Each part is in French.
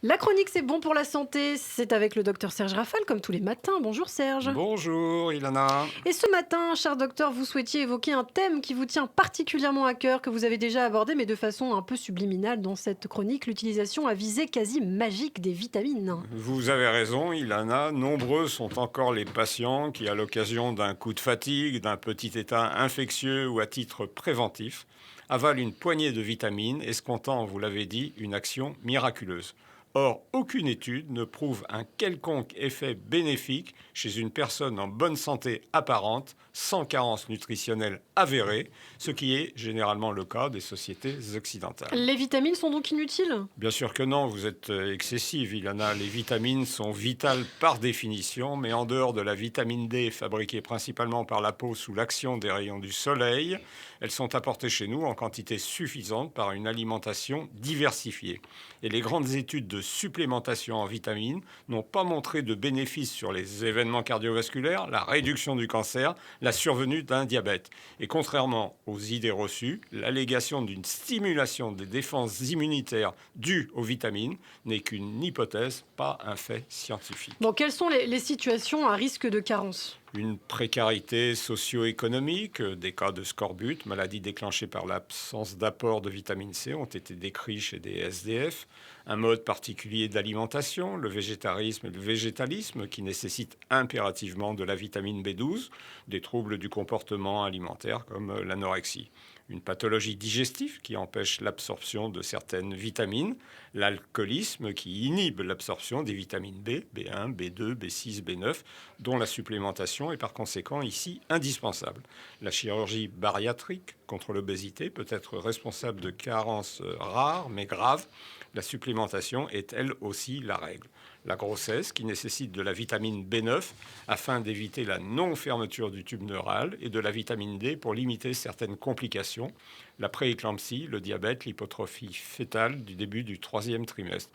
La chronique, c'est bon pour la santé. C'est avec le docteur Serge Rafal, comme tous les matins. Bonjour Serge. Bonjour Ilana. Et ce matin, cher docteur, vous souhaitiez évoquer un thème qui vous tient particulièrement à cœur, que vous avez déjà abordé, mais de façon un peu subliminale dans cette chronique, l'utilisation à visée quasi magique des vitamines. Vous avez raison Ilana, nombreux sont encore les patients qui, à l'occasion d'un coup de fatigue, d'un petit état infectieux ou à titre préventif, avalent une poignée de vitamines, escomptant, vous l'avez dit, une action miraculeuse. Or, aucune étude ne prouve un quelconque effet bénéfique chez une personne en bonne santé apparente, sans carence nutritionnelle avérée, ce qui est généralement le cas des sociétés occidentales. Les vitamines sont donc inutiles? Bien sûr que non, vous êtes excessive, Ilana. Les vitamines sont vitales par définition, mais en dehors de la vitamine D, fabriquée principalement par la peau sous l'action des rayons du soleil, elles sont apportées chez nous en quantité suffisante par une alimentation diversifiée. Et les grandes études de supplémentation en vitamines n'ont pas montré de bénéfices sur les événements cardiovasculaires, la réduction du cancer, la survenue d'un diabète. Et contrairement aux idées reçues, l'allégation d'une stimulation des défenses immunitaires due aux vitamines n'est qu'une hypothèse, pas un fait scientifique. Bon, quelles sont les situations à risque de carence? Une précarité socio-économique, des cas de scorbut, maladie déclenchée par l'absence d'apport de vitamine C, ont été décrits chez des SDF. Un mode particulier d'alimentation, le végétarisme et le végétalisme, qui nécessitent impérativement de la vitamine B12, des troubles du comportement alimentaire comme l'anorexie. Une pathologie digestive qui empêche l'absorption de certaines vitamines, l'alcoolisme qui inhibe l'absorption des vitamines B, B1, B2, B6, B9, dont la supplémentation est par conséquent ici indispensable. La chirurgie bariatrique contre l'obésité peut être responsable de carences rares mais graves. La supplémentation est elle aussi la règle. La grossesse qui nécessite de la vitamine B9 afin d'éviter la non-fermeture du tube neural et de la vitamine D pour limiter certaines complications, la prééclampsie, le diabète, l'hypotrophie fœtale du début du troisième trimestre.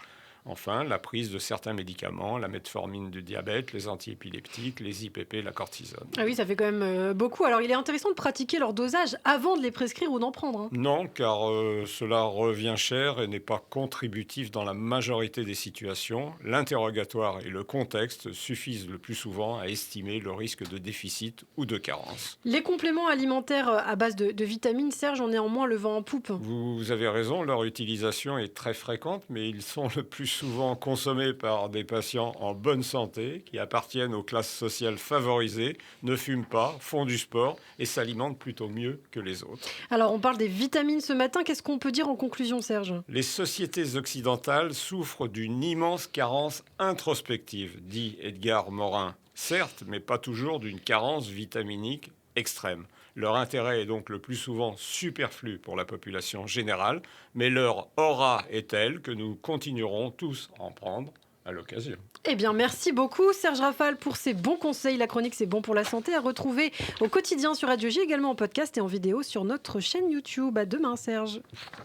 Enfin, la prise de certains médicaments, la metformine du diabète, les antiépileptiques, les IPP, la cortisone. Ah oui, ça fait quand même beaucoup. Alors, il est intéressant de pratiquer leur dosage avant de les prescrire ou d'en prendre, hein. Non, car cela revient cher et n'est pas contributif dans la majorité des situations. L'interrogatoire et le contexte suffisent le plus souvent à estimer le risque de déficit ou de carence. Les compléments alimentaires à base de vitamines, Serge, ont néanmoins le vent en poupe. Vous avez raison, leur utilisation est très fréquente, mais ils sont le plus souvent consommés par des patients en bonne santé, qui appartiennent aux classes sociales favorisées, ne fument pas, font du sport et s'alimentent plutôt mieux que les autres. Alors, on parle des vitamines ce matin. Qu'est-ce qu'on peut dire en conclusion, Serge? Les sociétés occidentales souffrent d'une immense carence introspective, dit Edgar Morin. Certes, mais pas toujours d'une carence vitaminique extrême. Leur intérêt est donc le plus souvent superflu pour la population générale, mais leur aura est telle que nous continuerons tous à en prendre à l'occasion. Eh bien, merci beaucoup, Serge Rafal, pour ces bons conseils. La chronique, c'est bon pour la santé, à retrouver au quotidien sur Radio J, également en podcast et en vidéo sur notre chaîne YouTube. À demain, Serge.